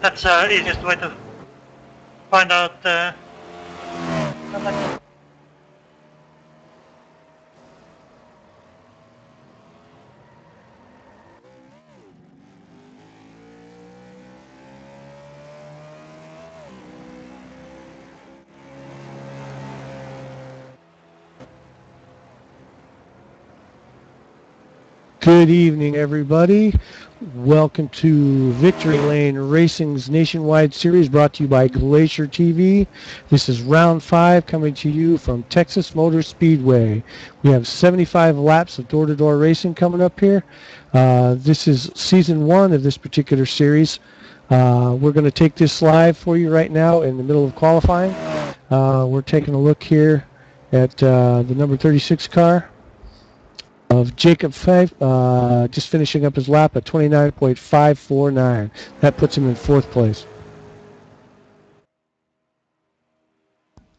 That's the easiest way to find out how much. Good evening, everybody. Welcome to Victory Lane Racing's nationwide series brought to you by Glacier TV. This is round 5 coming to you from Texas Motor Speedway. We have 75 laps of door-to-door racing coming up here. This is season 1 of this particular series. We're going to take this live for you right now in the middle of qualifying. We're taking a look here at the number 36 car of Jacob Fife, just finishing up his lap at 29.549. That puts him in 4th place.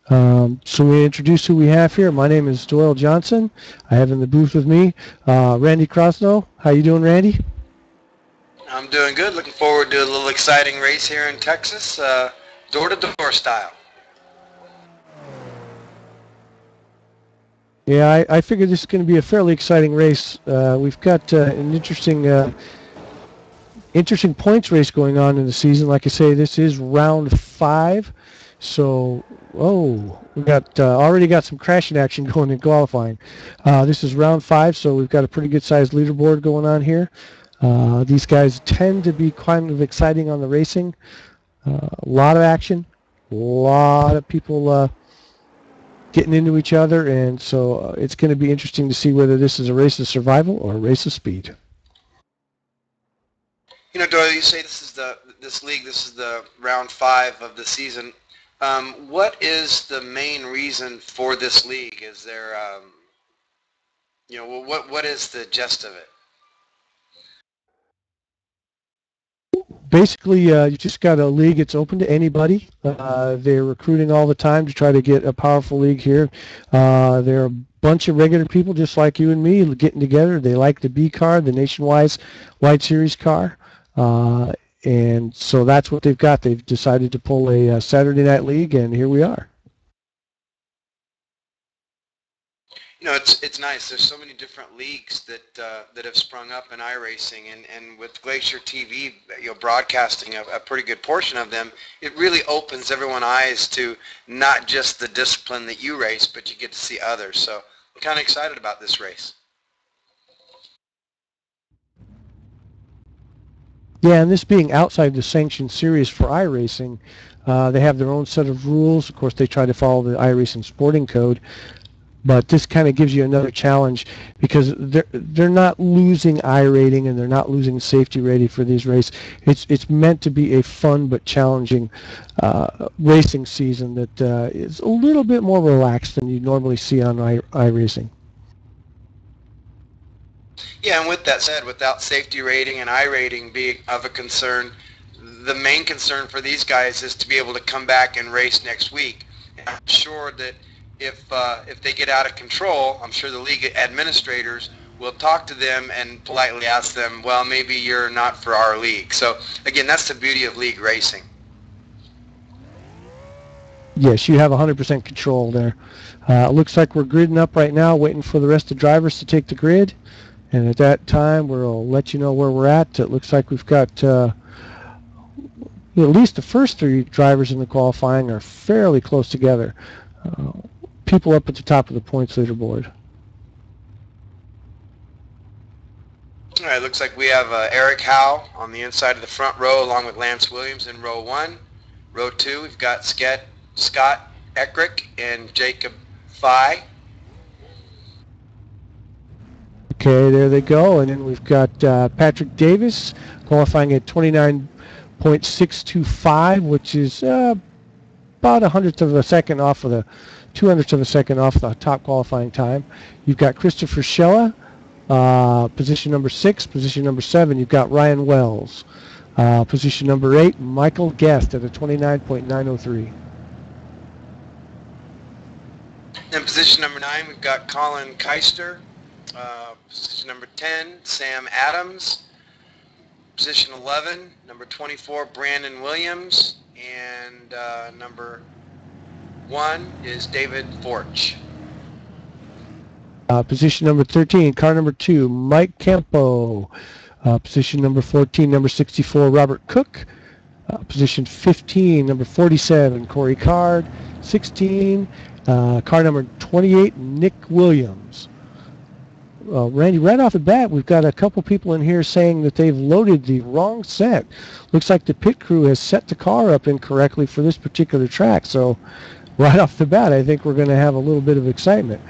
So we introduce who we have here. My name is Doyle Johnson. I have in the booth with me Randy Krosno. How you doing, Randy? I'm doing good. Looking forward to a little exciting race here in Texas, door-to-door style. Yeah, I figured this is going to be a fairly exciting race. We've got an interesting points race going on in the season. Like I say, this is round 5. So, we got already got some crashing action going in qualifying. This is round 5, so we've got a pretty good-sized leaderboard going on here. These guys tend to be kind of exciting on the racing. A lot of action, a lot of people getting into each other, and so it's going to be interesting to see whether this is a race of survival or a race of speed. You know, Doyle, you say this is the round 5 of the season. What is the main reason for this league? Is there, what is the gist of it? Basically, you just got a league. It's open to anybody. They're recruiting all the time to try to get a powerful league here. There are a bunch of regular people just like you and me getting together. They like the B car, the nationwide series car. And so that's what they've got. They've decided to pull a Saturday night league, and here we are. You know, it's nice. There's so many different leagues that have sprung up in iRacing, and with Glacier TV, broadcasting a pretty good portion of them, it really opens everyone's eyes to not just the discipline that you race, but you get to see others. So I'm kind of excited about this race. Yeah, and this being outside the sanctioned series for iRacing, they have their own set of rules. Of course, they try to follow the iRacing sporting code. But this kind of gives you another challenge because they're not losing iRating and they're not losing safety rating for these races. It's meant to be a fun but challenging racing season that is a little bit more relaxed than you normally see on iRacing. Yeah, and with that said, without safety rating and iRating being of a concern, the main concern for these guys is to be able to come back and race next week. And I'm sure that if they get out of control, I'm sure the league administrators will talk to them and politely ask them, well, maybe you're not for our league. So again, that's the beauty of league racing. Yes, you have 100% control there. Looks like we're gridding up right now, waiting for the rest of the drivers to take the grid. And at that time, we'll let you know where we're at. It looks like we've got at least the first 3 drivers in the qualifying are fairly close together. People up at the top of the points leaderboard. All right, looks like we have Eric Howe on the inside of the front row along with Lance Williams in row 1. Row 2, we've got Scott Eckrick and Jacob Fye. Okay, there they go. And then we've got Patrick Davis qualifying at 29.625, which is about 100th of a second off of the 200ths of a second off the top qualifying time. You've got Christopher Schella, position number 6. Position number 7, you've got Ryan Wells. Position number 8, Michael Guest at a 29.903. In position number 9, we've got Colin Keister. Position number 10, Sam Adams. Position 11, number 24, Brandon Williams, and number 1 is David Forch. Position number 13, car number 2, Mike Campo. Position number 14, number 64, Robert Cook. Position 15, number 47, Corey Card. 16, car number 28, Nick Williams. Randy, right off the bat, we've got a couple people in here saying that they've loaded the wrong set. Looks like the pit crew has set the car up incorrectly for this particular track. So right off the bat, I think we're going to have a little bit of excitement.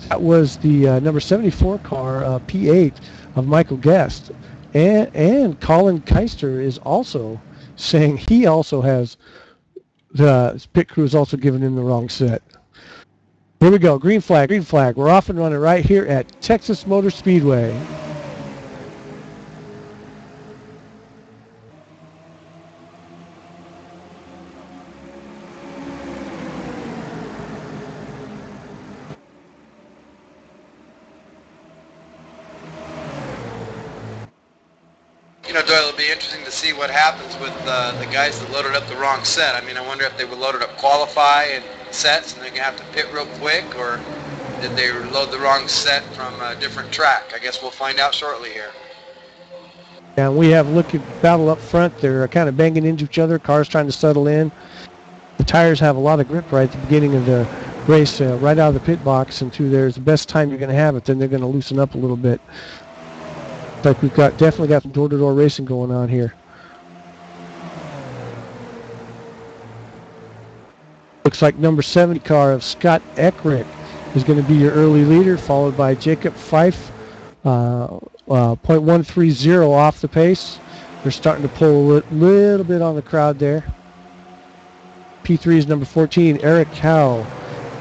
That was the number 74 car, P8 of Michael Guest. And Colin Keister is also saying he also has, the pit crew is also giving him the wrong set. Here we go, green flag, green flag. We're off and running right here at Texas Motor Speedway. You know, Doyle, it'll be interesting to see what happens with the guys that loaded up the wrong set. I mean, I wonder if they were loaded up qualify and sets and they're going to have to pit real quick, or did they load the wrong set from a different track? I guess we'll find out shortly here. And we have look at battle up front. They're kind of banging into each other. Cars trying to settle in. The tires have a lot of grip right at the beginning of the race, right out of the pit box and through there is the best time you're going to have it. Then they're going to loosen up a little bit. Like we've definitely got some door-to-door racing going on here. Looks like number 70 car of Scott Eckrick is going to be your early leader, followed by Jacob Fife, 0.130 off the pace. They're starting to pull a little bit on the crowd there. P3 is number 14, Eric Howe,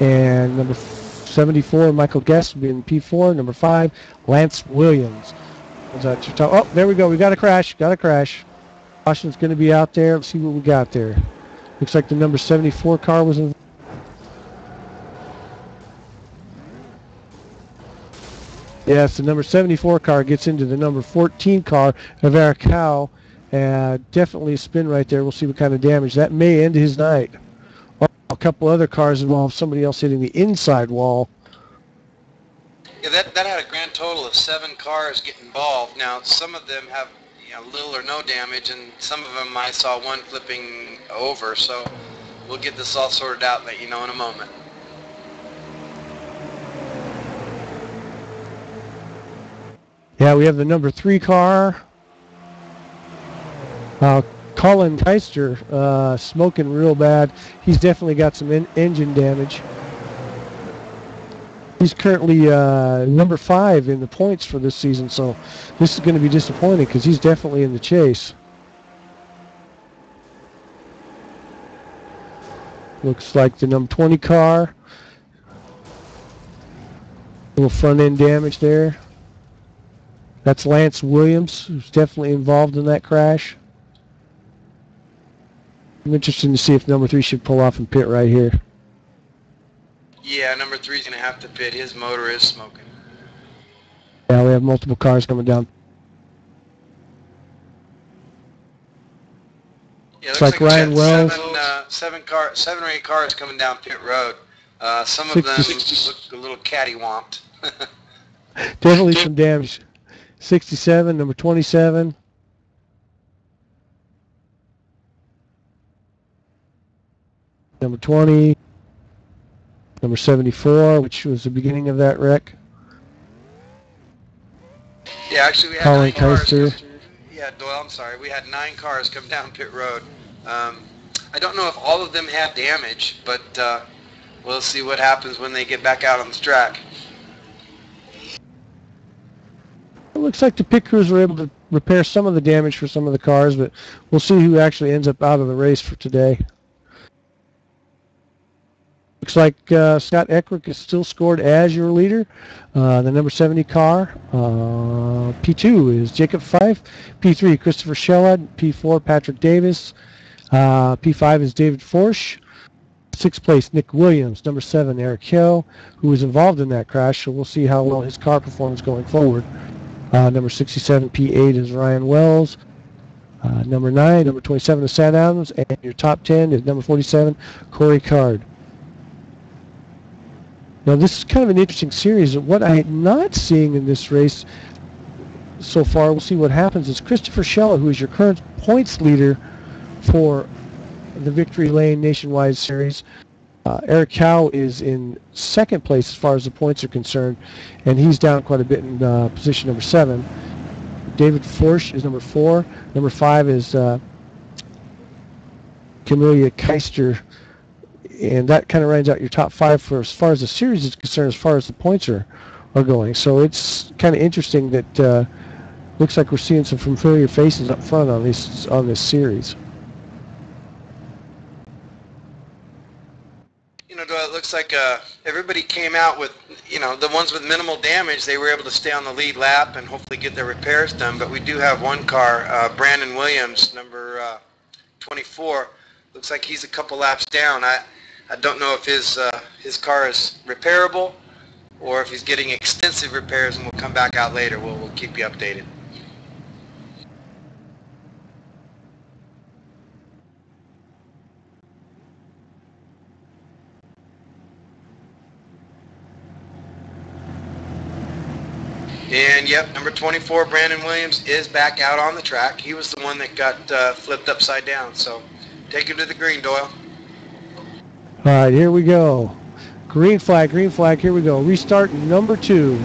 and number 74, Michael Guest, being P4. Number 5, Lance Williams. Oh, there we go. We got a crash. Caution's going to be out there. Let's see what we got there. Looks like the number 74 car was in. Yes, the number 74 car gets into the number 14 car of Eric Howe. Definitely a spin right there. We'll see what kind of damage. That may end his night. Or a couple other cars involved. Somebody else hitting the inside wall. Yeah, that had a grand total of 7 cars get involved. Now, some of them have little or no damage, and some of them I saw one flipping over. So we'll get this all sorted out and let you know in a moment. Yeah, we have the number 3 car. Colin Keister smoking real bad. He's definitely got some engine damage. He's currently number 5 in the points for this season, so this is going to be disappointing because he's definitely in the chase. Looks like the number 20 car. Little front end damage there. That's Lance Williams, who's definitely involved in that crash. I'm interested to see if number 3 should pull off and pit right here. Yeah, number 3 is going to have to pit. His motor is smoking. Yeah, we have multiple cars coming down. Yeah, looks like Ryan Wells. 7 or 8 cars coming down pit road. Some of them look a little cattywamped. Definitely some damage. 67, number 27. Number 20. Number 74, which was the beginning of that wreck. Yeah, actually we had Colin 9 cars. Keister. Yeah, Doyle, I'm sorry. We had 9 cars come down pit road. I don't know if all of them had damage, but we'll see what happens when they get back out on the track. It looks like the pit crews were able to repair some of the damage for some of the cars, but we'll see who actually ends up out of the race for today. Looks like Scott Eckrick is still scored as your leader. The number 70 car. P2 is Jacob Fife. P3, Christopher Shellad. P4, Patrick Davis. P5 is David Forsch. 6th place, Nick Williams. Number 7, Eric Hill, who was involved in that crash, so we'll see how well his car performs going forward. Number 67, P8 is Ryan Wells. Number 9, number 27 is Sad Adams, and your top 10 is number 47, Corey Card. Now this is kind of an interesting series. What I'm not seeing in this race so far, we'll see what happens, is Christopher Schella, who is your current points leader for the Victory Lane Nationwide Series. Eric Cow is in second place as far as the points are concerned, and he's down quite a bit in position number 7. David Forsch is number 4. Number 5 is Camelia Keister, and that kind of rounds out your top 5 for as far as the series is concerned, as far as the points are going. So it's kind of interesting that looks like we're seeing some familiar faces up front on this series. You know, it looks like everybody came out with, you know, the ones with minimal damage, they were able to stay on the lead lap and hopefully get their repairs done. But we do have one car, Brandon Williams, number 24. Looks like he's a couple laps down. I don't know if his car is repairable or if he's getting extensive repairs, and we'll come back out later. We'll keep you updated. And yep, number 24, Brandon Williams, is back out on the track. He was the one that got flipped upside down. So take him to the green, Doyle. All right, here we go. Green flag, here we go. Restart number 2.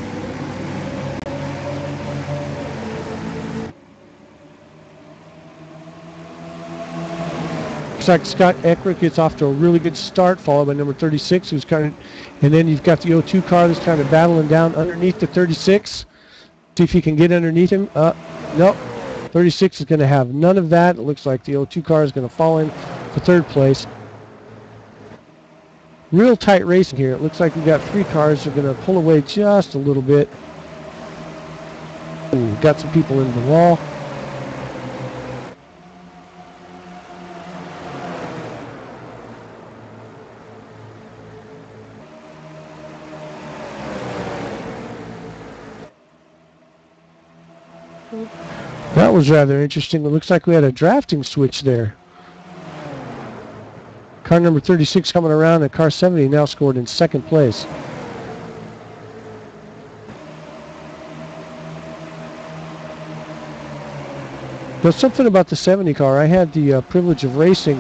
Looks like Scott Eckert gets off to a really good start, followed by number 36, who's kind of, and then you've got the 02 car that's kind of battling down underneath the 36. See if you can get underneath him. Nope. 36 is going to have none of that. It looks like the 02 car is going to fall in for third place. Real tight racing here. It looks like we've got 3 cars that are going to pull away just a little bit. Ooh, got some people in the wall. That was rather interesting. It looks like we had a drafting switch there. Car number 36 coming around, and car 70 now scored in second place. There's something about the 70 car. I had the privilege of racing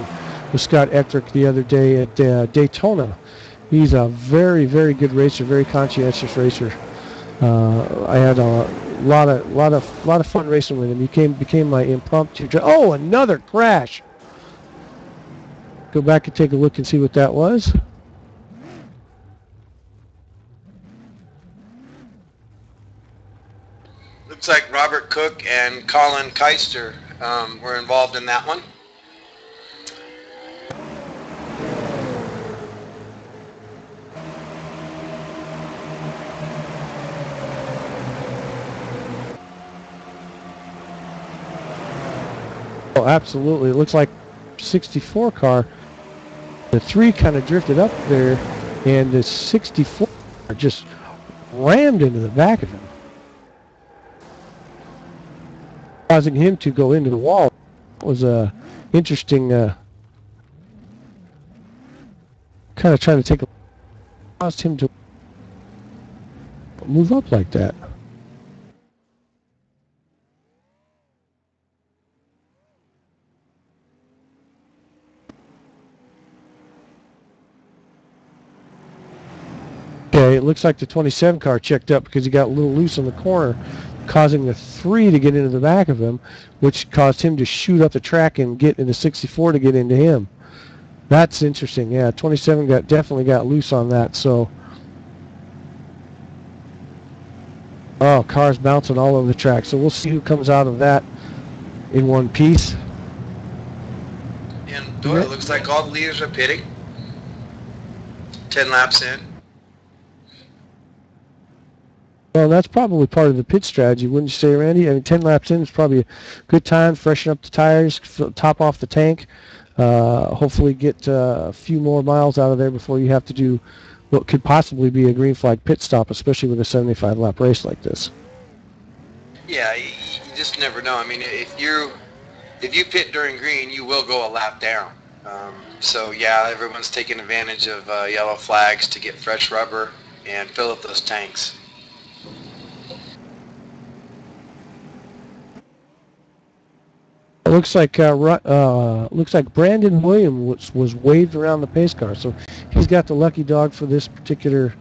with Scott Eckert the other day at Daytona. He's a very, very good racer, very conscientious racer. I had a lot of fun racing with him. He became my impromptu. Oh, another crash! Go back and take a look and see what that was. Looks like Robert Cook and Colin Keister were involved in that one. Oh, absolutely. It looks like 64 car. The 3 kind of drifted up there, and the 64 just rammed into the back of him, causing him to go into the wall. It was a interesting kind of trying to take a, caused him to move up like that. Okay, it looks like the 27 car checked up because he got a little loose on the corner, causing the 3 to get into the back of him, which caused him to shoot up the track and get into 64 to get into him. That's interesting. Yeah, 27 definitely got loose on that. So, oh, cars bouncing all over the track. So we'll see who comes out of that in one piece. And it looks like all the leaders are pitting. 10 laps in. Well, that's probably part of the pit strategy, wouldn't you say, Randy? I mean, 10 laps in is probably a good time, freshen up the tires, top off the tank, hopefully get a few more miles out of there before you have to do what could possibly be a green flag pit stop, especially with a 75-lap race like this. Yeah, you just never know. I mean, if you if you pit during green, you will go a lap down. So yeah, everyone's taking advantage of yellow flags to get fresh rubber and fill up those tanks. It looks like Brandon Williams was waved around the pace car, so he's got the lucky dog for this particular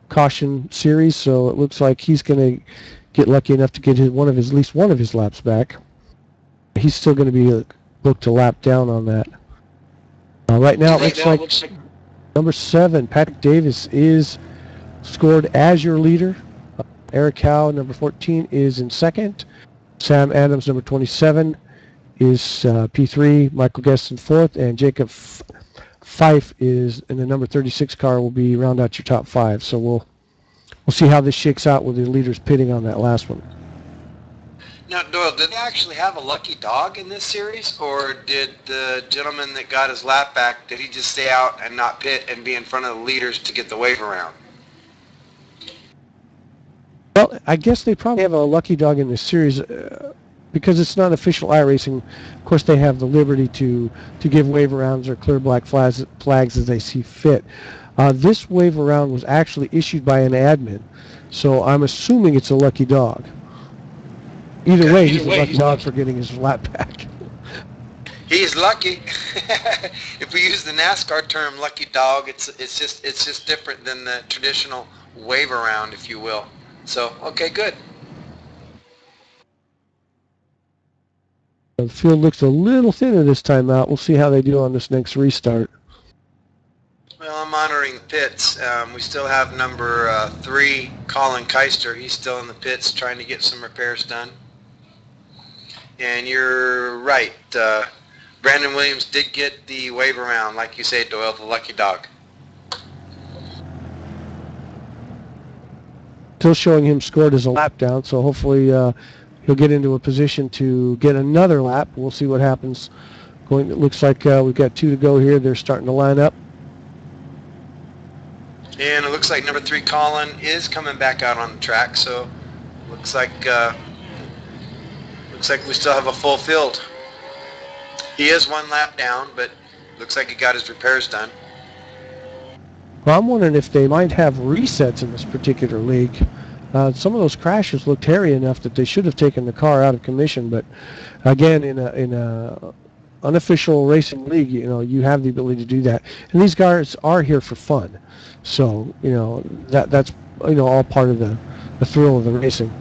caution series. So it looks like he's going to get lucky enough to get at least one of his laps back. He's still going to be booked a lap down on that. Right now, it looks like number 7, Patrick Davis, is scored as your leader. Eric Howe, number 14, is in second. Sam Adams, number 27, is P3. Michael Guest in fourth, and Jacob Fife is in the number 36 car. Will be round out your top 5. So we'll see how this shakes out with the leaders pitting on that last one. Now, Doyle, did they actually have a lucky dog in this series, or did the gentleman that got his lap back, did he just stay out and not pit and be in front of the leaders to get the wave around? Well, I guess they probably have a lucky dog in this series because it's not official iRacing. Of course, they have the liberty to give wave arounds or clear black flags as they see fit. This wave around was actually issued by an admin, so I'm assuming it's a lucky dog. Either way, he's a lucky dog for getting his lap back. He's lucky. If we use the NASCAR term "lucky dog," it's just different than the traditional wave around, if you will. So, okay, good. The field looks a little thinner this time out. We'll see how they do on this next restart. Well, I'm monitoring the pits. We still have number 3, Colin Keister. He's still in the pits trying to get some repairs done. And you're right. Brandon Williams did get the wave around, like you say, Doyle, the lucky dog. Still showing him scored as a lap down, so hopefully he'll get into a position to get another lap. We'll see what happens. It looks like we've got 2 to go here. They're starting to line up. And it looks like number 3, Colin, is coming back out on the track, so looks like we still have a full field. He is 1 lap down, but looks like he got his repairs done. Well, I'm wondering if they might have resets in this particular league. Some of those crashes looked hairy enough that they should have taken the car out of commission. But again, in a unofficial racing league, you have the ability to do that. And these guys are here for fun, so that's all part of the thrill of the racing.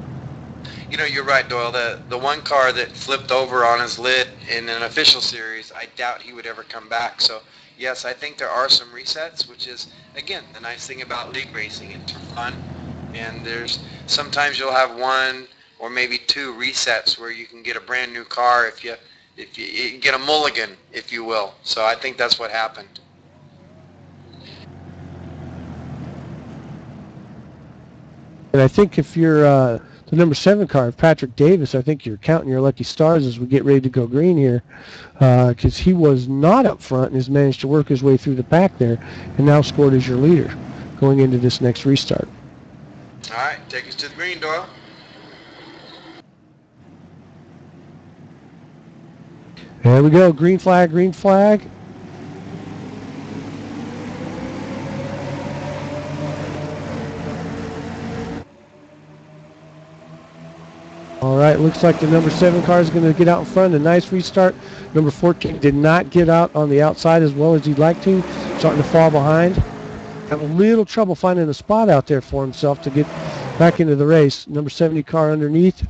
You're right, Doyle. The one car that flipped over on his lid in an official series, I doubt he would ever come back. So, yes, I think there are some resets, which is, again, the nice thing about league racing. It's fun, and sometimes you'll have 1 or maybe 2 resets where you can get a brand new car if you get a mulligan, if you will. So I think that's what happened. And I think if you're the number 7 car, Patrick Davis, I think you're counting your lucky stars as we get ready to go green here, because he was not up front and has managed to work his way through the pack there and now scored as your leader going into this next restart. All right, take us to the green, Doyle. There we go, green flag, green flag. All right, looks like the number 7 car is going to get out in front. A nice restart. Number 14 did not get out on the outside as well as he'd like to. Starting to fall behind. Have a little trouble finding a spot out there for himself to get back into the race. Number 70 car underneath.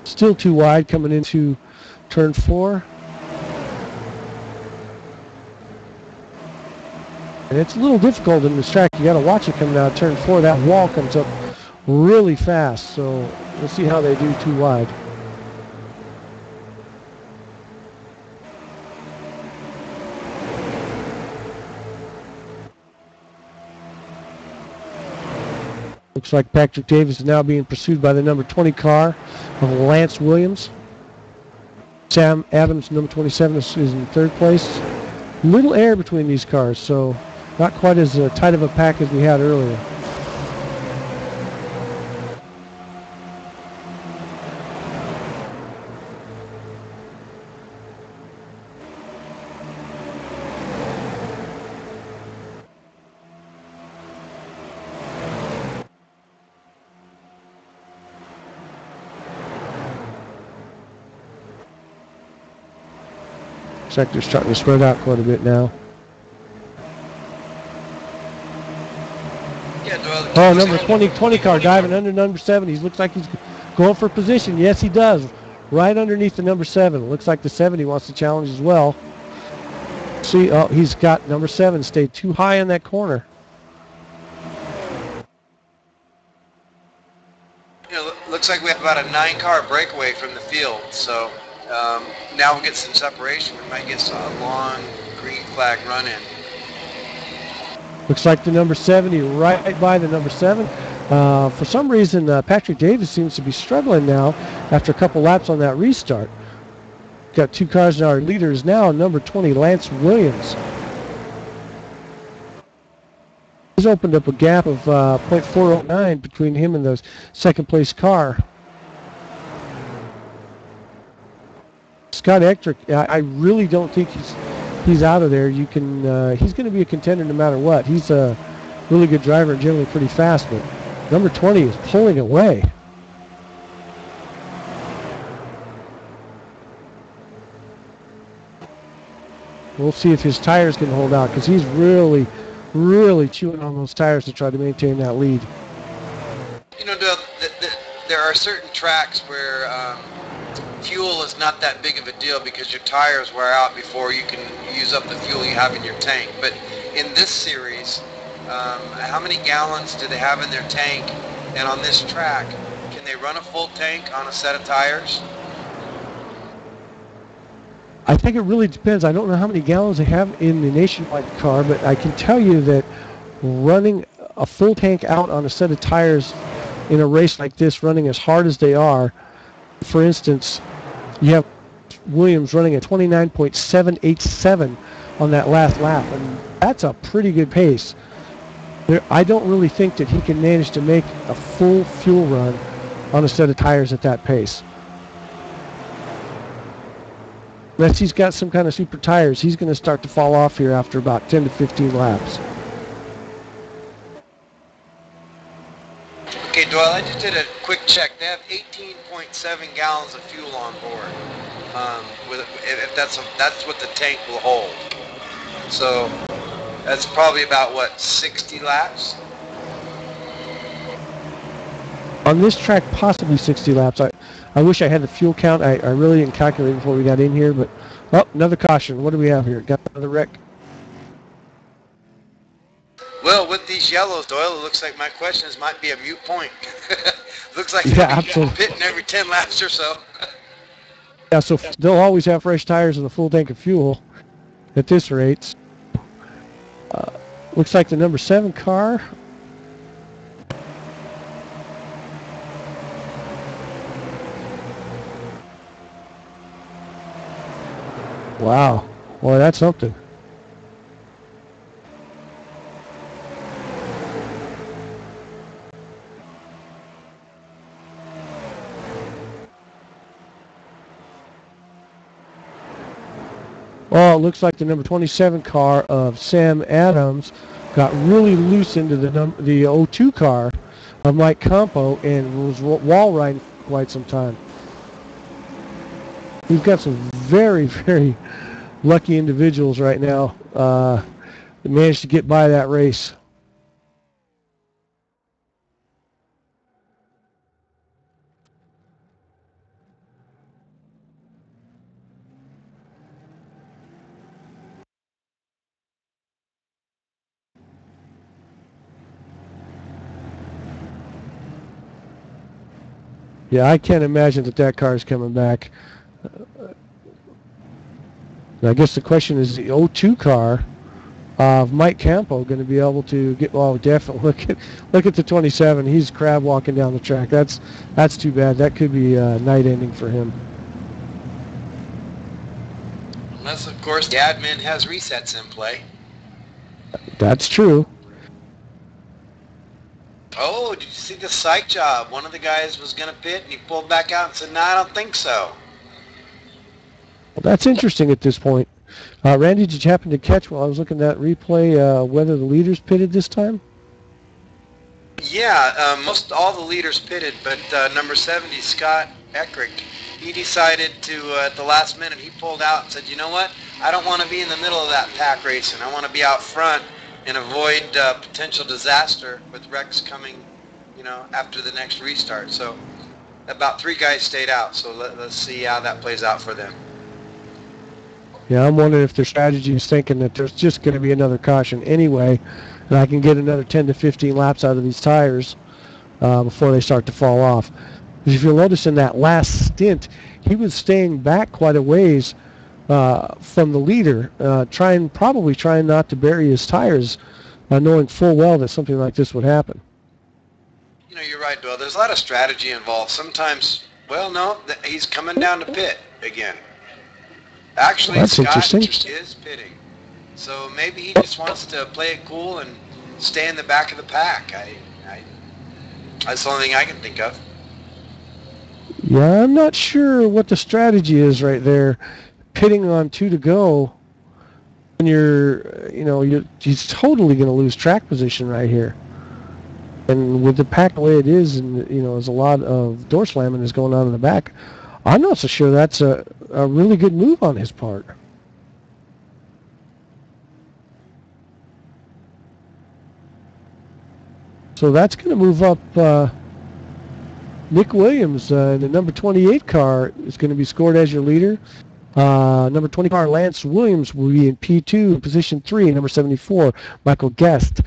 Still too wide coming into turn 4. And it's a little difficult in this track. You got to watch it coming out of turn 4. That wall comes up really fast, so we'll see how they do too wide. Looks like Patrick Davis is now being pursued by the number 20 car of Lance Williams. Sam Adams, number 27, is in 3rd place. Little air between these cars, so not quite as tight of a pack as we had earlier. Sector's starting to spread out quite a bit now. Yeah, Doyle, Oh, number 20 car diving under number 7. He looks like he's going for position. Yes, he does. Right underneath the number 7. Looks like the 70 wants to challenge as well. See, oh, he's got number 7 stayed too high in that corner. you know, looks like we have about a 9-car breakaway from the field. So now we'll get some separation. We might get a long green flag run in. Looks like the number 70 right by the number 7. For some reason, Patrick Davis seems to be struggling now after a couple laps on that restart. Got 2 cars in our leaders now. Number 20, Lance Williams. He's opened up a gap of .409 between him and the second place car. Scott Ectrick, I really don't think he's out of there. You can he's going to be a contender no matter what. He's a really good driver and generally pretty fast, but number 20 is pulling away. We'll see if his tires can hold out because he's really chewing on those tires to try to maintain that lead. You know, there are certain tracks where fuel is not that big of a deal because your tires wear out before you can use up the fuel you have in your tank. But in this series, how many gallons do they have in their tank? And on this track, can they run a full tank on a set of tires? I think it really depends. I don't know how many gallons they have in the Nationwide car, but I can tell you that running a full tank out on a set of tires in a race like this, running as hard as they are, for instance, you have Williams running at 29.787 on that last lap, and that's a pretty good pace. I don't really think that he can manage to make a full fuel run on a set of tires at that pace. Unless he's got some kind of super tires, he's going to start to fall off here after about 10 to 15 laps. Okay, Doyle, I just did a quick check. They have 18.7 gallons of fuel on board. If that's what the tank will hold. So that's probably about, what, 60 laps? On this track, possibly 60 laps. I wish I had the fuel count. I really didn't calculate before we got in here, but oh, another caution. What do we have here? Got another wreck. Well, with these yellows, Doyle, it looks like my questions might be a moot point. Looks like Yeah, they'll be absolutely. pitting every 10 laps or so. Yeah, so they'll always have fresh tires and a full tank of fuel at this rate. Looks like the number 7 car. Wow. Boy, that's something. Well, it looks like the number 27 car of Sam Adams got really loose into the 02 car of Mike Campo and was wall riding for quite some time. We've got some very lucky individuals right now that managed to get by that race. Yeah, I can't imagine that car is coming back. I guess the question is the 02 car of Mike Campo going to be able to get? Well, definitely look at the 27. He's crab walking down the track. That's too bad. That could be a night ending for him. Unless, of course, the admin has resets in play. That's true. Oh, did you see the psych job? One of the guys was going to pit, and he pulled back out and said, "No, I don't think so." Well, that's interesting at this point. Randy, did you happen to catch while I was looking at that replay whether the leaders pitted this time? Yeah, most all the leaders pitted, but number 70, Scott Eckrich, he decided to, at the last minute, he pulled out and said, you know what? I don't want to be in the middle of that pack racing. I want to be out front and avoid potential disaster with wrecks coming, after the next restart. So about 3 guys stayed out. So let's see how that plays out for them. Yeah, I'm wondering if their strategy is thinking that there's just going to be another caution anyway, and I can get another 10 to 15 laps out of these tires before they start to fall off. If you'll notice in that last stint, he was staying back quite a ways from the leader, probably trying not to bury his tires, knowing full well that something like this would happen. You're right, Bill. There's a lot of strategy involved. Sometimes, no, he's coming down to pit again. Actually, That's Scott interesting. is pitting. So maybe he just wants to play it cool and stay in the back of the pack. That's the only thing I can think of. Yeah, I'm not sure what the strategy is right there, pitting on 2 to go, and he's totally going to lose track position right here. And with the pack the way it is, and there's a lot of door slamming is going on in the back, I'm not so sure that's a really good move on his part. So that's going to move up. Nick Williams in the number 28 car is going to be scored as your leader. Number 20 car Lance Williams will be in P2, position 3. Number 74 Michael Guest.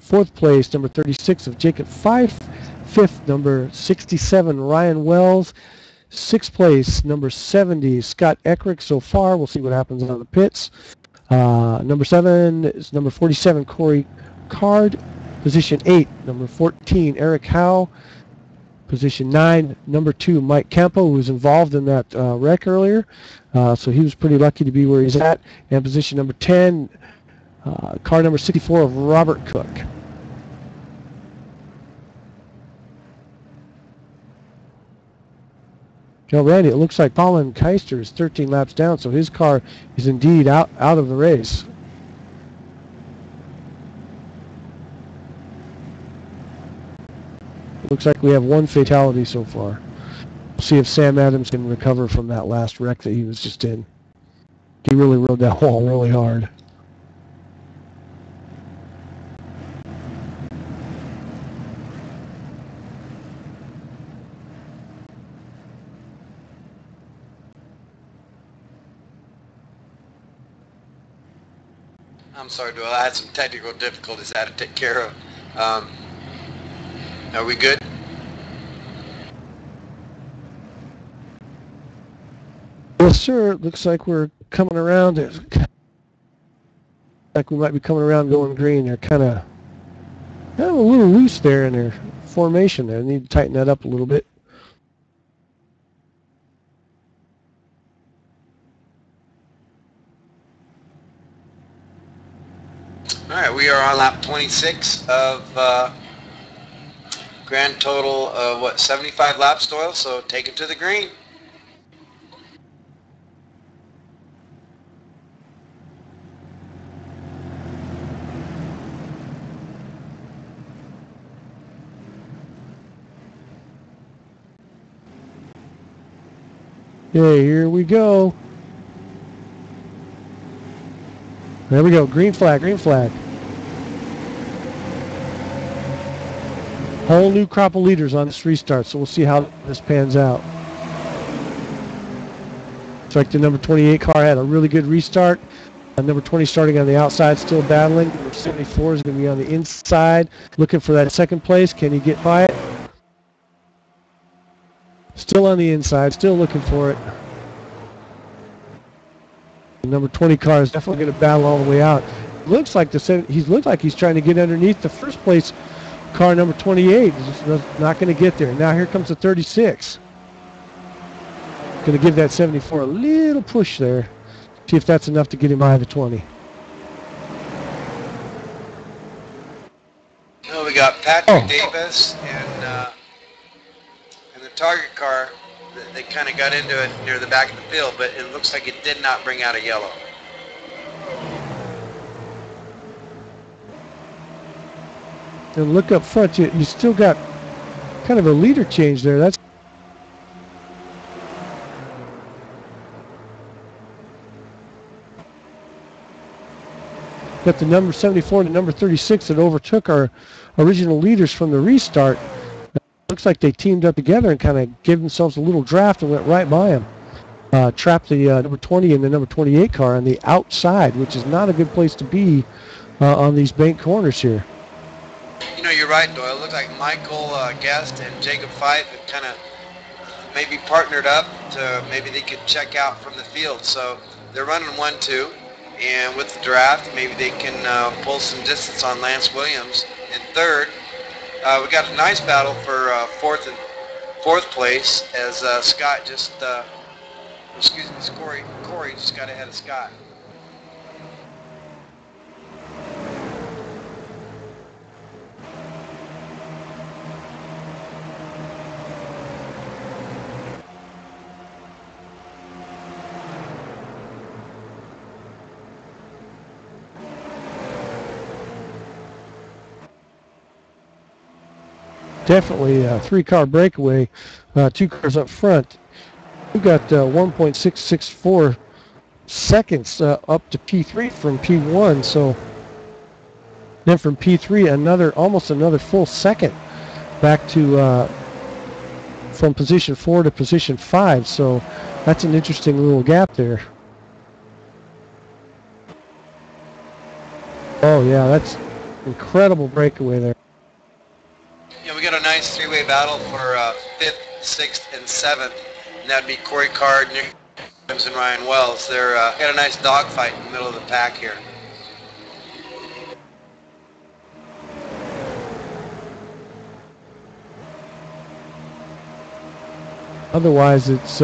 4th place, number 36 of Jacob Fife. 5th, number 67 Ryan Wells. 6th place, number 70 Scott Eckrick. So far, we'll see what happens on the pits. Number 7 is number 47 Corey Card. Position 8, number 14 Eric Howe. Position 9, number 2 Mike Campo, who was involved in that wreck earlier. So he was pretty lucky to be where he's at. And position number 10, car number 64 of Robert Cook. Alrighty, it looks like Colin Keister is 13 laps down, so his car is indeed out of the race. Looks like we have 1 fatality so far. We'll see if Sam Adams can recover from that last wreck that he was just in. He really rode that wall really hard. I'm sorry, Doyle. I had some technical difficulties I had to take care of. Are we good? Yes, sir. It looks like we're coming around. Like we might be coming around going green. They're kind of a little loose there in their formation there. They need to tighten that up a little bit. All right, we are on lap 26 of grand total of, 75 laps, Doyle? So take it to the green. Okay, here we go. There we go. Green flag, green flag. Whole new crop of leaders on this restart, so we'll see how this pans out. Looks like the number 28 car had a really good restart. Number 20 starting on the outside, still battling. Number 74 is going to be on the inside, looking for that 2nd place. Can he get by it? Still on the inside, still looking for it. The number 20 car is definitely going to battle all the way out. Looks like he's trying to get underneath the 1st place car, number 28. He's just not going to get there. Now here comes the 36. Going to give that 74 a little push there. See if that's enough to get him by the 20. Oh, we got Patrick Davis and the target car. They kind of got into it near the back of the field, but it looks like it did not bring out a yellow. And look up front, you still got kind of a leader change there. Got the number 74 and the number 36 that overtook our original leaders from the restart. Looks like they teamed up together and kind of gave themselves a little draft and went right by him. Trapped the number 20 and the number 28 car on the outside, which is not a good place to be on these bank corners here. You know, you're right, Doyle. It looks like Michael Guest and Jacob Fife have kind of maybe partnered up to maybe they could check out from the field. So they're running 1-2, and with the draft, maybe they can pull some distance on Lance Williams in third. We got a nice battle for fourth place as Scott just, Corey just got ahead of Scott. Definitely a three-car breakaway, two cars up front. We've got 1.664 seconds up to P3 from P1, so then from P3 almost another full second back to from position 4 to position 5, so that's an interesting little gap there. Oh yeah, that's incredible breakaway there. Yeah, we got a nice three-way battle for 5th, 6th, and 7th, and that'd be Corey Card, Nick Williams, and Ryan Wells. They're got a nice dogfight in the middle of the pack here. Otherwise, it's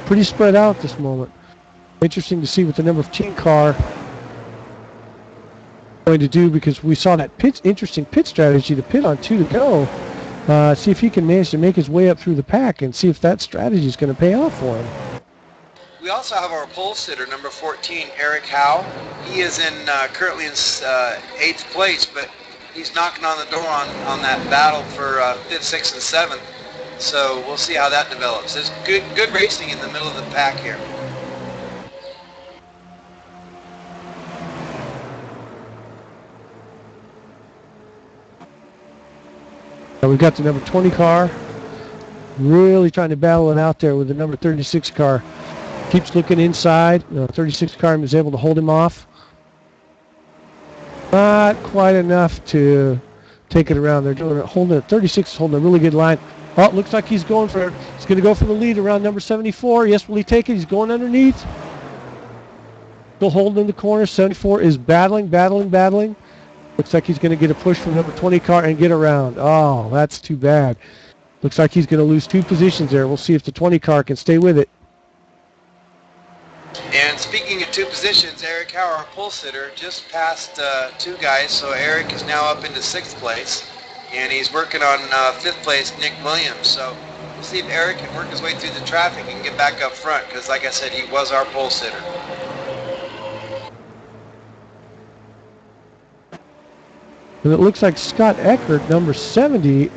pretty spread out at this moment. Interesting to see what the number 15 car going to do, because we saw that interesting pit strategy to pit on 2 to go. See if he can manage to make his way up through the pack and see if that strategy is going to pay off for him. We also have our pole sitter, number 14, Eric Howe. He is currently in 8th place, but he's knocking on the door on that battle for 5th, 6th, and 7th. So we'll see how that develops. There's good racing in the middle of the pack here. We've got the number 20 car really trying to battle it out there with the number 36 car. Keeps looking inside. The 36 car is able to hold him off. Not quite enough to take it around. They're doing it, holding it. 36 is holding a really good line. Oh, it looks like he's going for it. He's going to go for the lead around number 74. Yes, will he take it? He's going underneath. Still holding in the corner. 74 is battling. Looks like he's going to get a push from number 20 car and get around. Oh, that's too bad. Looks like he's going to lose 2 positions there. We'll see if the 20 car can stay with it. And speaking of 2 positions, Eric Howe, our pole sitter, just passed 2 guys, so Eric is now up into 6th place, and he's working on 5th place, Nick Williams. So we'll see if Eric can work his way through the traffic and get back up front, because like I said, he was our pole sitter. And it looks like Scott Eckert, number 70,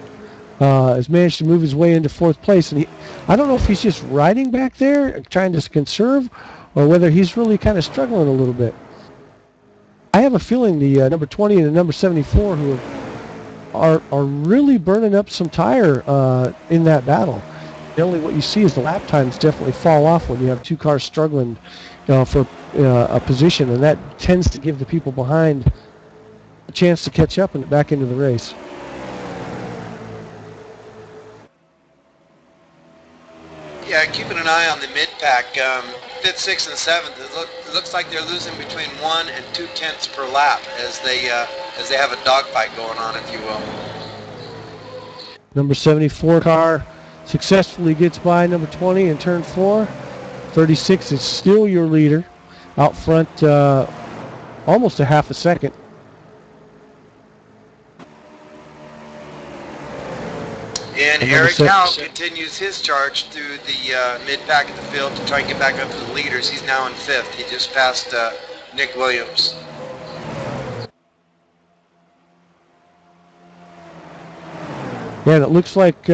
has managed to move his way into 4th place. And I don't know if he's just riding back there, trying to conserve, or whether he's really kind of struggling a little bit. I have a feeling the number 20 and the number 74 who are really burning up some tire in that battle. Only what you see is the lap times definitely fall off when you have 2 cars struggling for a position, and that tends to give the people behind a chance to catch up and back into the race. Yeah, keeping an eye on the mid-pack. 5th, 6th, and 7th. It looks like they're losing between 1 and 2 tenths per lap as they have a dogfight going on, if you will. Number 74 car successfully gets by number 20 in turn 4. 36 is still your leader, out front almost a half a second. And Eric Howe continues his charge through the mid-pack of the field to try and get back up to the leaders. He's now in 5th. He just passed Nick Williams. Yeah, and it looks like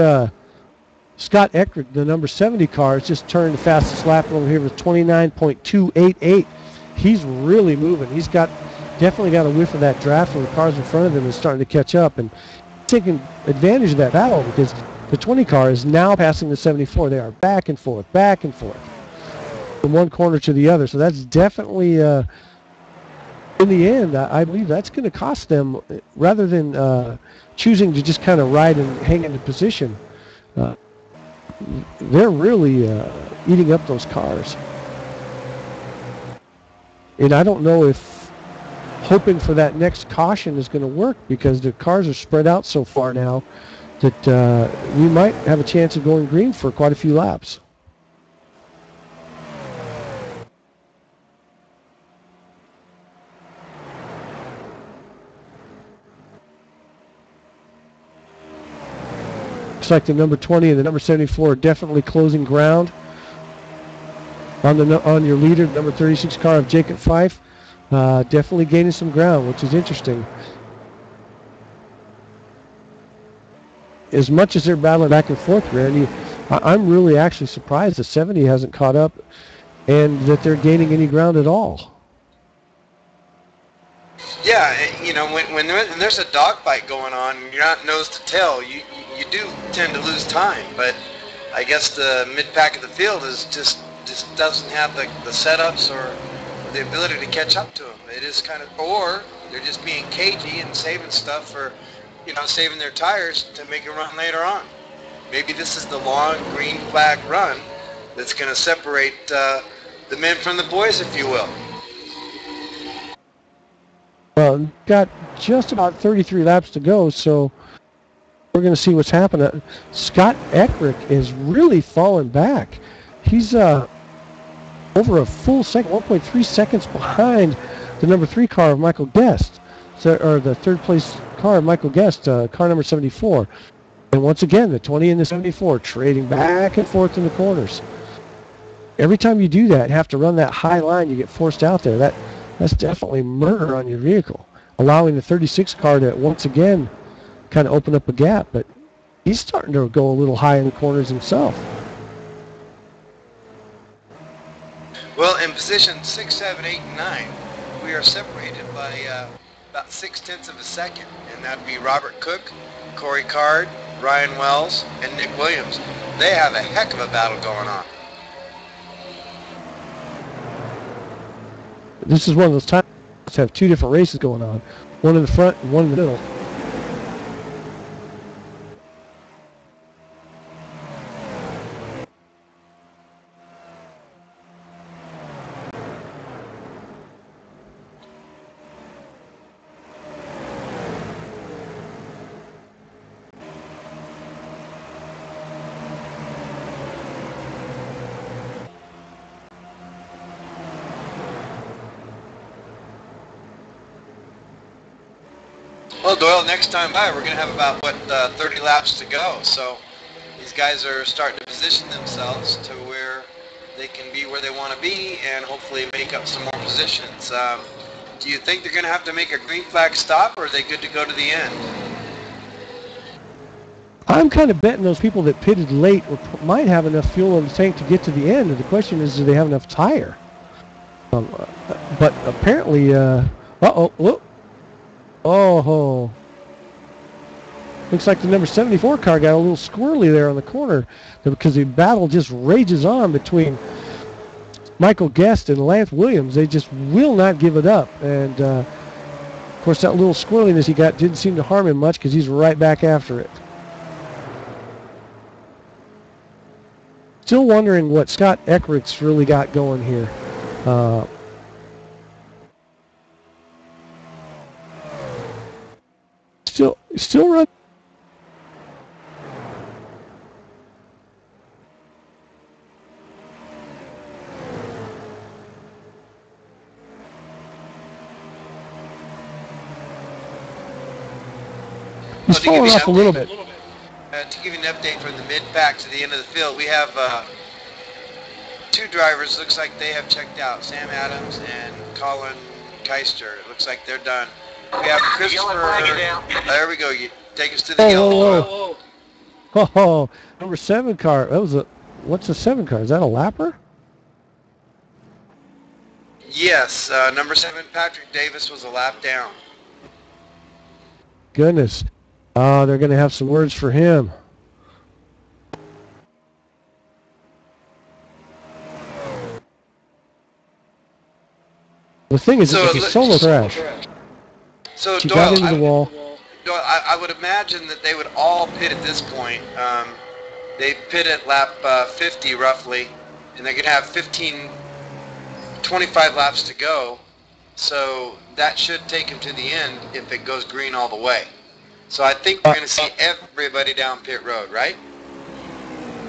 Scott Eckert, the number 70 car, has just turned the fastest lap over here with 29.288. He's really moving. He's got definitely got a whiff of that draft from the cars in front of him and starting to catch up and taking advantage of that battle because the 20 car is now passing the 74. They are back and forth from one corner to the other. So that's definitely, in the end, I believe that's going to cost them rather than choosing to just kind of ride and hang into position. They're really eating up those cars. And I don't know if hoping for that next caution is going to work because the cars are spread out so far now that we might have a chance of going green for quite a few laps. Looks like the number 20 and the number 74 are definitely closing ground on your leader, the number 36 car of Jacob Fife. Definitely gaining some ground, which is interesting. As much as they're battling back and forth, Randy, I'm really actually surprised the 70 hasn't caught up and that they're gaining any ground at all. Yeah, you know, when there's a dogfight going on, and you're not nose to tail, you do tend to lose time. But I guess the mid-pack of the field is just doesn't have the setups or the ability to catch up to them. It is kind of, or they're just being cagey and saving stuff for, you know, saving their tires to make a run later on. Maybe this is the long green flag run that's going to separate the men from the boys, if you will. Well, got just about 33 laps to go, so we're going to see what's happening. Scott Eckrick is really falling back. He's over a full second, 1.3 seconds behind the number 3 car of Michael Guest, or the third place car of Michael Guest, car number 74. And once again, the 20 and the 74 trading back and forth in the corners. Every time you do that, have to run that high line, you get forced out there. That's definitely murder on your vehicle, allowing the 36 car to once again kind of open up a gap. But he's starting to go a little high in the corners himself. Well, in position 6, 7, 8, and 9, we are separated by about 0.6 of a second, and that'd be Robert Cook, Corey Card, Ryan Wells, and Nick Williams. They have a heck of a battle going on. This is one of those times to have two different races going on, one in the front and one in the middle. Well, Doyle, next time by, we're going to have about, 30 laps to go. So these guys are starting to position themselves to where they can be where they want to be and hopefully make up some more positions. Do you think they're going to have to make a green flag stop, or are they good to go to the end? I'm kind of betting those people that pitted late might have enough fuel in the tank to get to the end. And the question is, do they have enough tire? But apparently, whoop. Oh, looks like the number 74 car got a little squirrely there on the corner because the battle just rages on between Michael Guest and Lance Williams. They just will not give it up. And, of course, that little squirreliness he got didn't seem to harm him much because he's right back after it. Still wondering what Scott Eckrick's really got going here. Still run. He's falling off a little bit. To give you an update from the mid-pack to the end of the field, we have two drivers. Looks like they have checked out, Sam Adams and Colin Keister. It looks like they're done. We have Christopher. There we go. You take us to the yellow. Oh, number 7 car. That was what's a 7 car? Is that a lapper? Yes, number 7, Patrick Davis was a lap down. Goodness. They're going to have some words for him. The thing is, it's a solo crash. So She Doyle, got into the wall. Doyle, I would imagine that they would all pit at this point. They pit at lap 50 roughly, and they could have 25 laps to go. So that should take them to the end if it goes green all the way. So I think we're going to see everybody down pit road, right?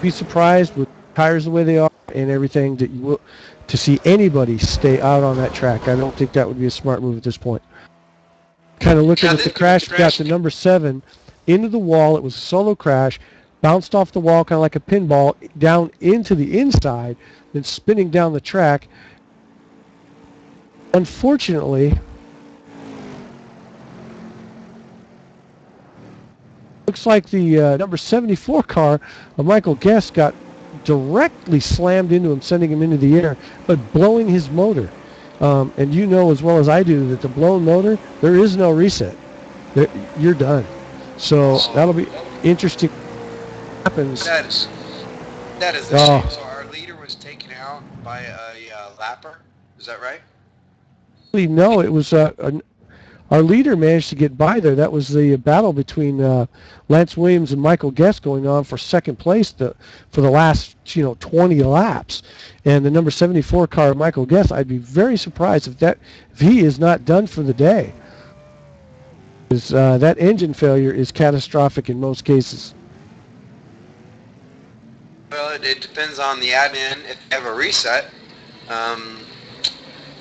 Be surprised with tires the way they are and everything that you will to see anybody stay out on that track. I don't think that would be a smart move at this point. Kind of looking at the crash, we got the number 7 into the wall. It was a solo crash, bounced off the wall kind of like a pinball down into the inside, then spinning down the track. Unfortunately, looks like the number 74 car of Michael Guest got directly slammed into him, sending him into the air, but blowing his motor. And you know as well as I do that the blown motor, there is no reset. You're done. So that'll be interesting. Happens. That is a shame. So our leader was taken out by a lapper. Is that right? No, it was our leader managed to get by there. That was the battle between Lance Williams and Michael Guest going on for second place for the last 20 laps. And the number 74 car, Michael Guest, I'd be very surprised if he is not done for the day. Because that engine failure is catastrophic in most cases. Well, it depends on the admin. If you have a reset,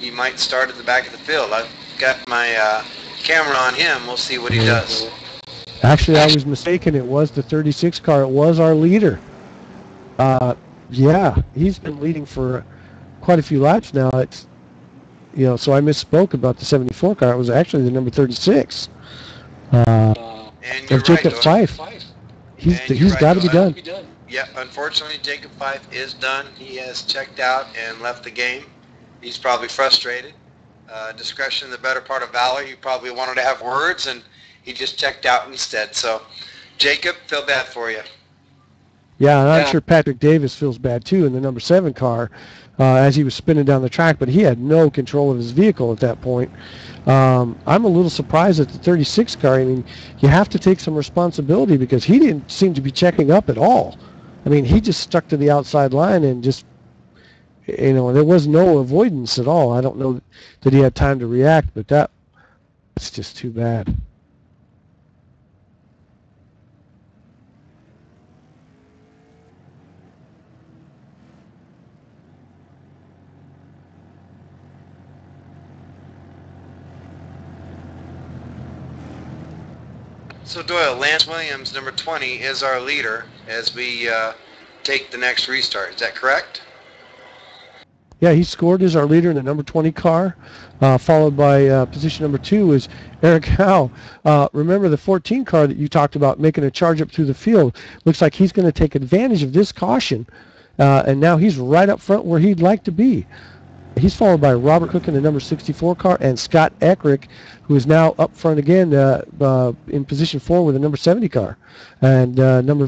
you might start at the back of the field. I've got my camera on him. We'll see what he does. Actually, I was mistaken. It was the 36 car. It was our leader. Yeah, he's been leading for quite a few laps now. It's so I misspoke about the 74 car. It was actually the number 36. And you're Jacob right, Fife. He's got to be done. Yeah, unfortunately, Jacob Fife is done. He has checked out and left the game. He's probably frustrated. Discretion, the better part of valor. He probably wanted to have words, and he just checked out instead. So, Jacob, feel bad for you. Yeah, and I'm sure Patrick Davis feels bad too in the number 7 car as he was spinning down the track, but he had no control of his vehicle at that point. I'm a little surprised at the 36 car. I mean, you have to take some responsibility because he didn't seem to be checking up at all. I mean, he just stuck to the outside line and just, there was no avoidance at all. I don't know that he had time to react, but that's just too bad. So Doyle, Lance Williams, number 20, is our leader as we take the next restart. Is that correct? Yeah, he scored as our leader in the number 20 car, followed by position number 2 is Eric Howe. Remember the 14 car that you talked about making a charge up through the field. Looks like he's going to take advantage of this caution, and now he's right up front where he'd like to be. He's followed by Robert Cook in the number 64 car and Scott Eckrick, who is now up front again in position 4 with the number 70 car. And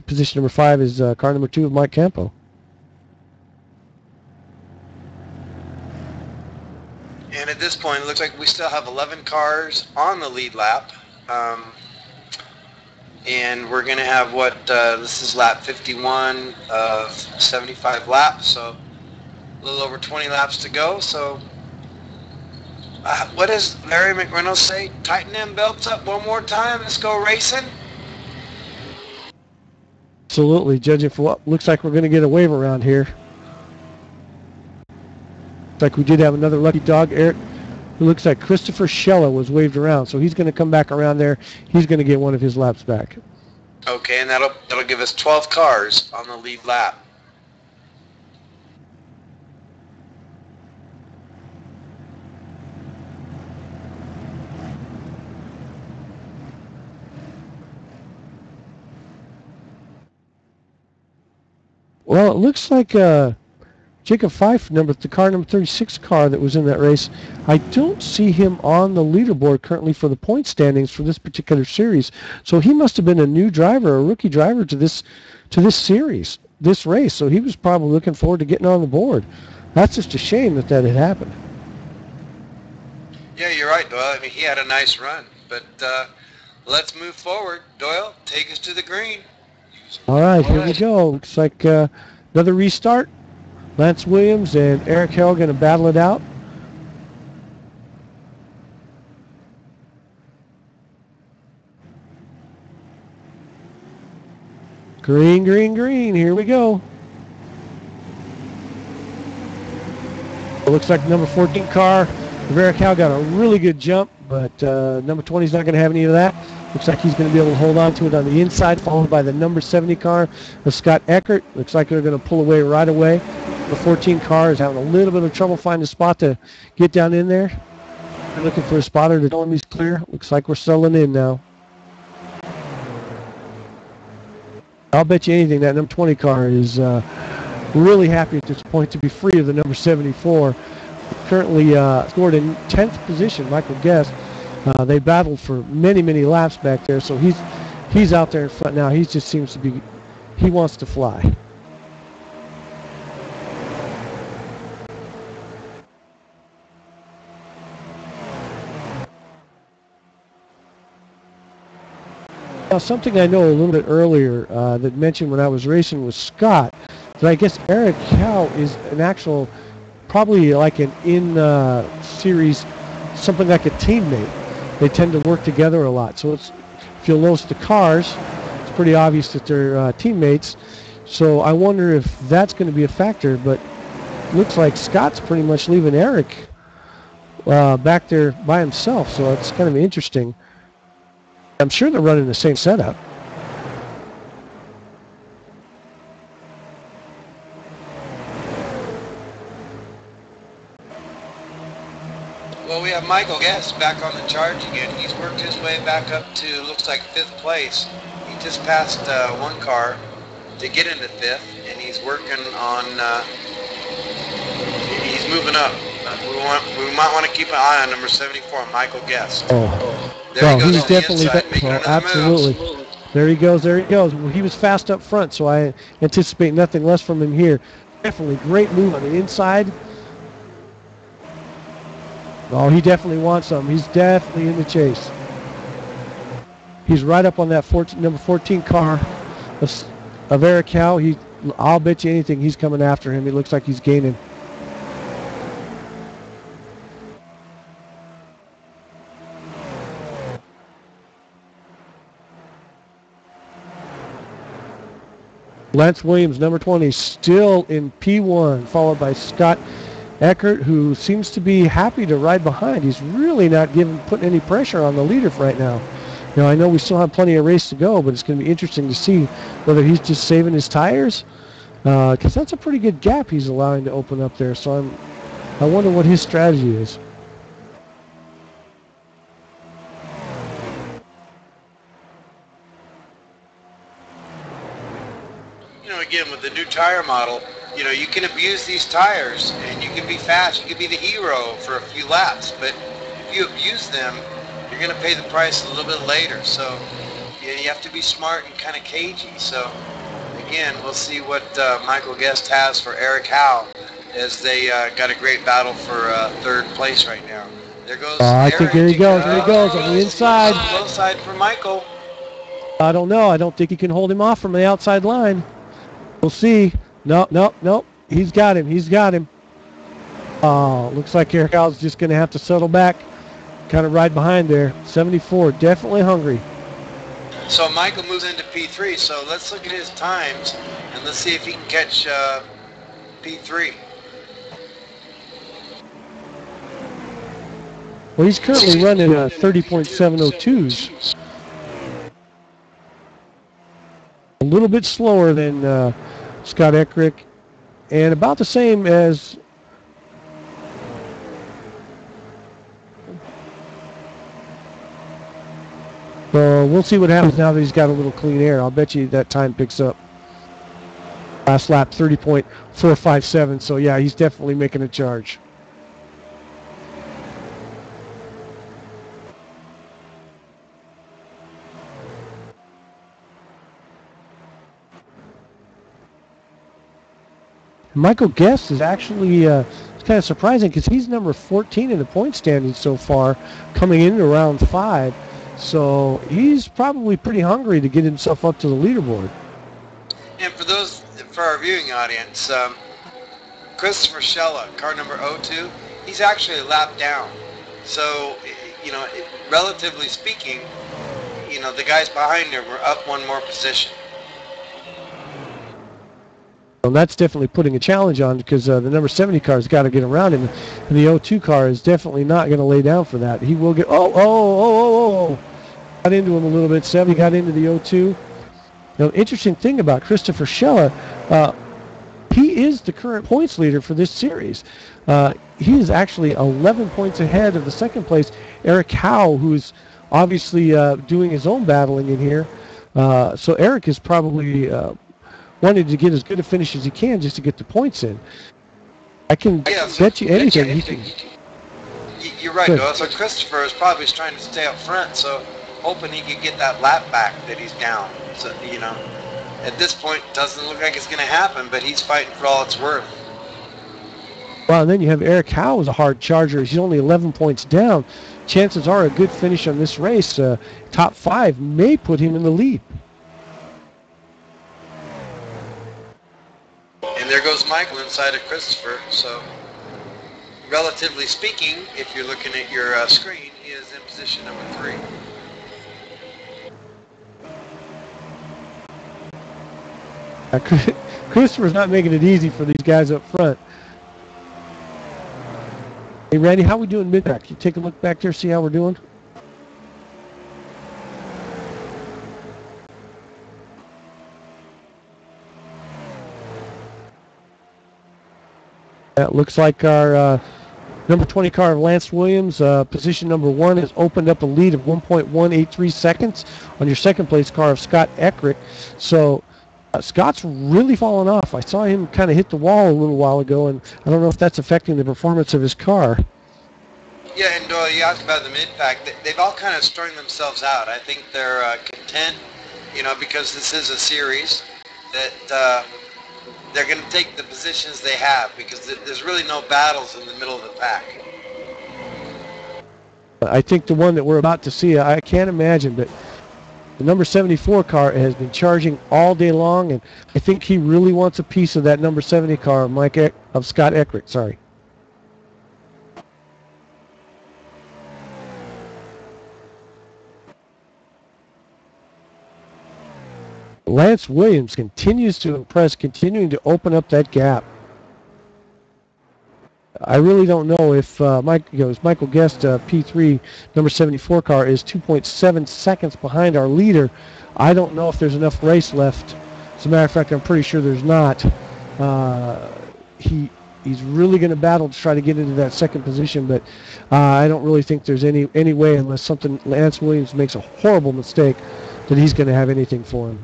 position number 5 is car number 2 of Mike Campo. And at this point, it looks like we still have 11 cars on the lead lap. And we're going to have this is lap 51 of 75 laps, so a little over 20 laps to go. So what does Larry McReynolds say? Tighten them belts up one more time. Let's go racing. Absolutely, judging for what looks like we're going to get a wave around here. Looks like we did have another lucky dog, Eric. It looks like Christopher Schella was waved around, so he's going to come back around there. He's going to get one of his laps back. Okay, and that'll give us 12 cars on the lead lap. Well, it looks like Jacob Fife, the car number 36 car that was in that race, I don't see him on the leaderboard currently for the point standings for this particular series. So he must have been a new driver, a rookie driver to this series, this race. So he was probably looking forward to getting on the board. That's just a shame that had happened. Yeah, you're right, Doyle. I mean, he had a nice run. But let's move forward. Doyle, take us to the green. All right, here we go. Looks like another restart. Lance Williams and Eric Hell going to battle it out. Green, green, green. Here we go. It looks like number 14 car of Eric Hell got a really good jump, but number 20 is not going to have any of that. Looks like he's going to be able to hold on to it on the inside, followed by the number 70 car of Scott Eckert. Looks like they're going to pull away right away. The 14 car is having a little bit of trouble finding a spot to get down in there. We're looking for a spotter to tell him he's clear. Looks like we're settling in now. I'll bet you anything that number 20 car is really happy at this point to be free of the number 74. Currently scored in 10th position, Michael Guest. They battled for many, many laps back there, so he's out there in front now. He just seems to be, he wants to fly. Now, something I know a little bit earlier that mentioned when I was racing with Scott, that I guess Eric Howe is an actual, probably like an in-series, something like a teammate. They tend to work together a lot. So it's, if you'll notice the cars, it's pretty obvious that they're teammates. So I wonder if that's going to be a factor, but looks like Scott's pretty much leaving Eric back there by himself, so it's kind of interesting. I'm sure they're running the same setup. Well, we have Michael Guest back on the charge again. He's worked his way back up to, looks like, 5th place. He just passed one car to get into 5th, and he's working on, he's moving up. We might want to keep an eye on number 74, Michael Guest. Oh, there well, he goes he's definitely absolutely. Moves. There he goes. There he goes. Well, he was fast up front, so I anticipate nothing less from him here. Definitely great move on the inside. Oh, he definitely wants some. He's definitely in the chase. He's right up on that number 14 car of Eric Howe. I'll bet you anything he's coming after him. He looks like he's gaining. Lance Williams, number 20, still in P1, followed by Scott Eckert, who seems to be happy to ride behind. He's really not putting any pressure on the leader right now. Now, I know we still have plenty of race to go, but it's going to be interesting to see whether he's just saving his tires, because that's a pretty good gap he's allowing to open up there. So I wonder what his strategy is. Again, with the new tire model, you can abuse these tires and you can be fast. You can be the hero for a few laps, but if you abuse them, you're going to pay the price a little bit later. So you have to be smart and kind of cagey. So again, we'll see what Michael Guest has for Eric Howe, as they got a great battle for 3rd place right now. There goes I think there he goes. There he goes on the inside. Low side for Michael. I don't know. I don't think he can hold him off from the outside line. We'll see. No. He's got him. He's got him. Oh, looks like Eric Howe's just going to have to settle back, kind of ride behind there. 74, definitely hungry. So Michael moves into P3, so let's look at his times, and let's see if he can catch P3. Well, he's currently running 30.702s. A little bit slower than Scott Eckert, and about the same as so we'll see what happens now that he's got a little clean air. I'll bet you that time picks up. Last lap 30.457. So yeah, he's definitely making a charge. Michael Guest is actually kind of surprising because he's number 14 in the point standings so far, coming into round 5. So he's probably pretty hungry to get himself up to the leaderboard. And for our viewing audience, Christopher Schella, car number 02, he's actually a lap down. So, relatively speaking, the guys behind him were up one more position. And that's definitely putting a challenge on because the number 70 car has got to get around him. And the 02 car is definitely not going to lay down for that. He will get, oh. Got into him a little bit. 70 got into the 02. Now, interesting thing about Christopher Schella, he is the current points leader for this series. He is actually 11 points ahead of the second place, Eric Howe, who's obviously doing his own battling in here. So Eric is probably wanted to get as good a finish as he can just to get the points in. I can bet you anything. You're right, Noah. So Christopher is probably trying to stay up front, so hoping he could get that lap back that he's down. So, at this point, it doesn't look like it's going to happen, but he's fighting for all it's worth. Well, and then you have Eric Howe as a hard charger. He's only 11 points down. Chances are a good finish on this race, top 5, may put him in the lead. And there goes Michael inside of Christopher. So, relatively speaking, if you're looking at your screen, he is in position number 3. Christopher's not making it easy for these guys up front. Hey, Randy, how we doing mid-pack? Can you take a look back there, see how we're doing? That looks like our number 20 car of Lance Williams, position number 1, has opened up a lead of 1.183 seconds on your second place car of Scott Eckrick. So Scott's really fallen off. I saw him kind of hit the wall a little while ago, and I don't know if that's affecting the performance of his car. Yeah, and Doyle, you asked about the mid-pack. They've all kind of strung themselves out. I think they're content, because this is a series, that they're going to take the positions they have because there's really no battles in the middle of the pack. I think the one that we're about to see, I can't imagine, but the number 74 car has been charging all day long, and I think he really wants a piece of that number 70 car of Scott Eckrick. Sorry. Lance Williams continues to impress, continuing to open up that gap. I really don't know if Michael Guest, P3, number 74 car, is 2.7 seconds behind our leader. I don't know if there's enough race left. As a matter of fact, I'm pretty sure there's not. He's really going to battle to try to get into that second position, but I don't really think there's any way, unless Lance Williams makes a horrible mistake, that he's going to have anything for him.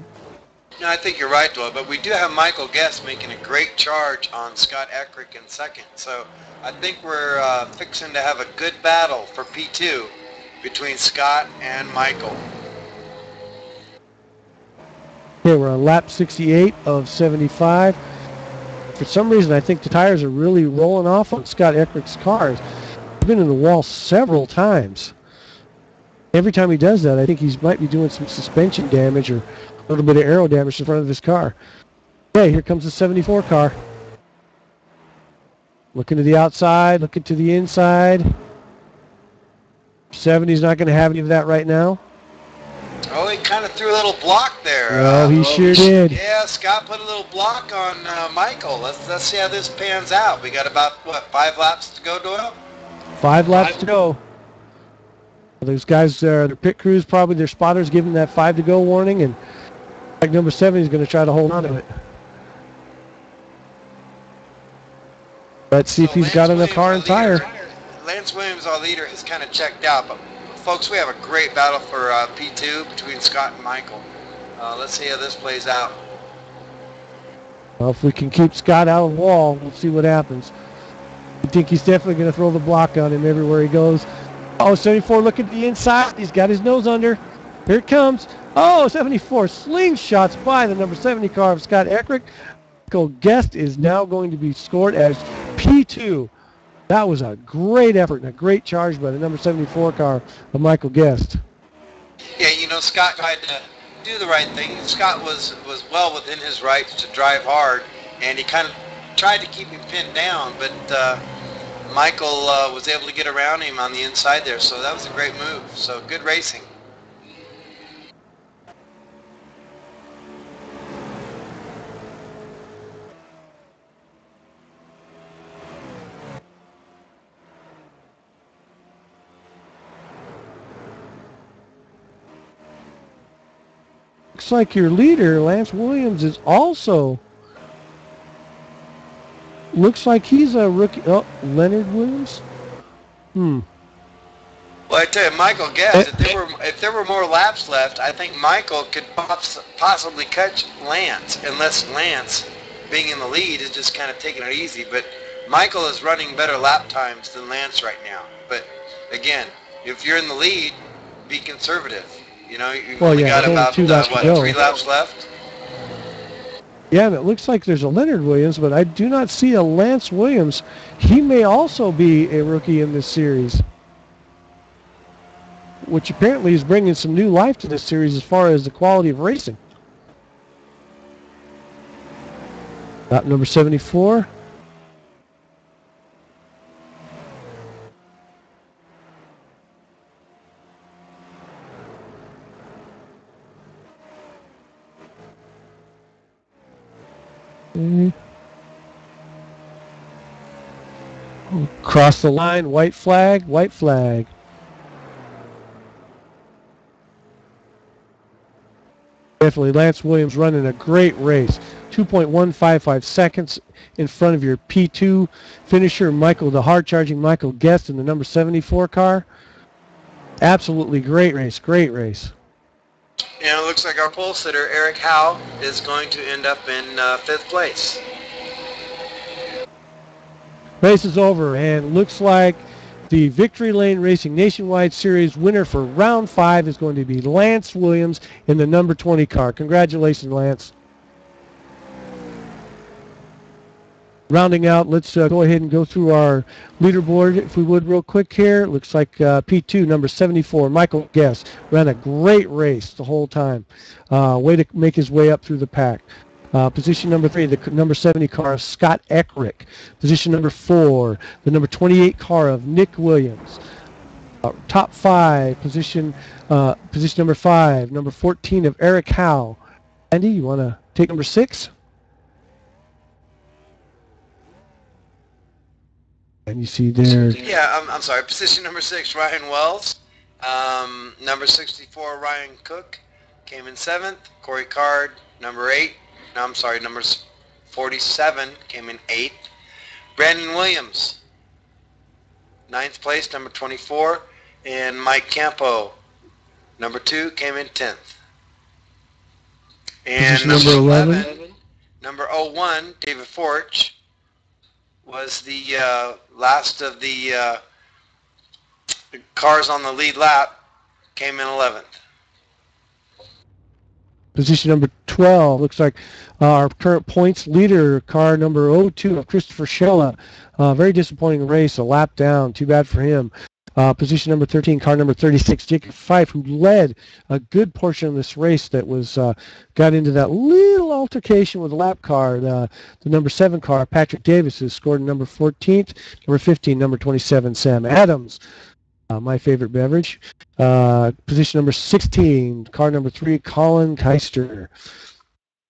No, I think you're right, Doyle, but we do have Michael Guest making a great charge on Scott Eckrick in second. So I think we're fixing to have a good battle for P2 between Scott and Michael. Okay, we're on lap 68 of 75. For some reason, I think the tires are really rolling off on Scott Eckrick's cars. He's been in the wall several times. Every time he does that, I think he might be doing some suspension damage or a little bit of aero damage in front of his car. Okay, here comes the 74 car. Looking to the outside, looking to the inside. 70's not going to have any of that right now. Oh, he kind of threw a little block there. Oh, he sure did. Yeah, Scott put a little block on Michael. Let's see how this pans out. We got about, 5 laps to go, Doyle? 5 laps to go. Those guys, their pit crews, probably their spotters giving that 5 to go warning, and like number 7 is going to try to hold on to it. Let's see if he's got enough car and tire. Lance Williams, our leader, is kind of checked out, but folks, we have a great battle for P2 between Scott and Michael. Let's see how this plays out. Well, if we can keep Scott out of the wall, we'll see what happens. I think he's definitely going to throw the block on him everywhere he goes. Oh, 74 looking to the inside. He's got his nose under. Here it comes. Oh, 74 slingshots by the number 70 car of Scott Eckrick. Michael Guest is now going to be scored as P2. That was a great effort and a great charge by the number 74 car of Michael Guest. Yeah, you know, Scott tried to do the right thing. Scott was well within his rights to drive hard, and he kind of tried to keep him pinned down, but Michael was able to get around him on the inside there, so that was a great move. So good racing. Looks like your leader, Lance Williams, is also... Looks like he's a rookie. Oh, Leonard Williams? Well, I tell you, Michael Guest, if there were more laps left, I think Michael could possibly catch Lance, unless Lance, being in the lead, is just kind of taking it easy. But Michael is running better lap times than Lance right now. But again, if you're in the lead, be conservative. You know, you've only got about 3 laps left. Yeah, and it looks like there's a Leonard Williams, but I do not see a Lance Williams. He may also be a rookie in this series, which apparently is bringing some new life to this series as far as the quality of racing. Lap number 74. Cross the line, white flag, white flag. Definitely Lance Williams running a great race. 2.155 seconds in front of your P2 finisher, Michael, the hard-charging Michael Guest in the number 74 car. Absolutely great race, great race. And it looks like our pole sitter, Eric Howe, is going to end up in 5th place. Race is over, and looks like the Victory Lane Racing Nationwide Series winner for round 5 is going to be Lance Williams in the number 20 car. Congratulations, Lance. Rounding out, let's go ahead and go through our leaderboard, if we would, real quick here. Looks like P2, number 74, Michael Guest, ran a great race the whole time. Way to make his way up through the pack. Position number 3, the number 70 car of Scott Eckrick. Position number 4, the number 28 car of Nick Williams. Top 5, position number 5, number 14 of Eric Howe. Andy, you want to take number 6? And you see there... Yeah, I'm sorry. Position number 6, Ryan Wells. Number 64, Ryan Cook, came in 7th. Corey Card, number 8. No, I'm sorry, number 47 came in 8th. Brandon Williams, 9th place, number 24. And Mike Campo, number 2, came in 10th. And number 11, number 01, David Forch, was the last of the cars on the lead lap, came in 11th. Position number 12 looks like our current points leader, car number 02 of Christopher Schella. Very disappointing race, a lap down. Too bad for him. Position number 13, car number 36, Jacob Fife, who led a good portion of this race that was got into that little altercation with the lap car. The number 7 car, Patrick Davis, who scored number 14th. Number 15, number 27, Sam Adams. My favorite beverage. Position number 16, car number 3, Colin Keister.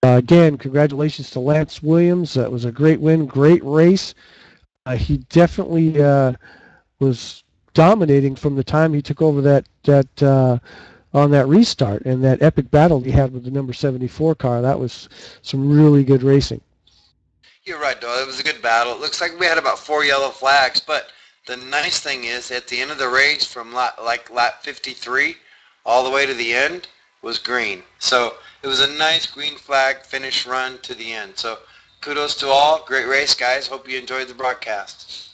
Again, congratulations to Lance Williams. That was a great win, great race. He definitely was dominating from the time he took over that on that restart, and that epic battle he had with the number 74 car. That was some really good racing. You're right, Doyle. It was a good battle. It looks like we had about 4 yellow flags, but the nice thing is, at the end of the race, from lap 53 all the way to the end, was green. So it was a nice green flag finish run to the end. So Kudos to all. Great race, guys. Hope you enjoyed the broadcast.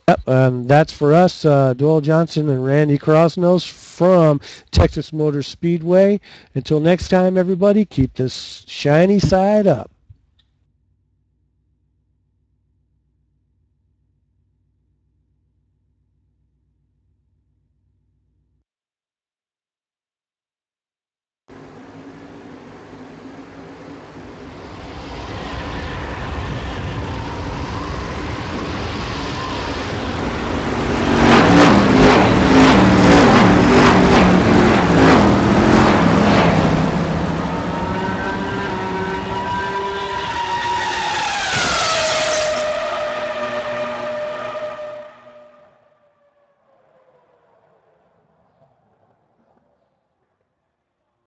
Yep, that's for us, Doyle Johnson and Randy Krosnos from Texas Motor Speedway. Until next time, everybody, keep this shiny side up.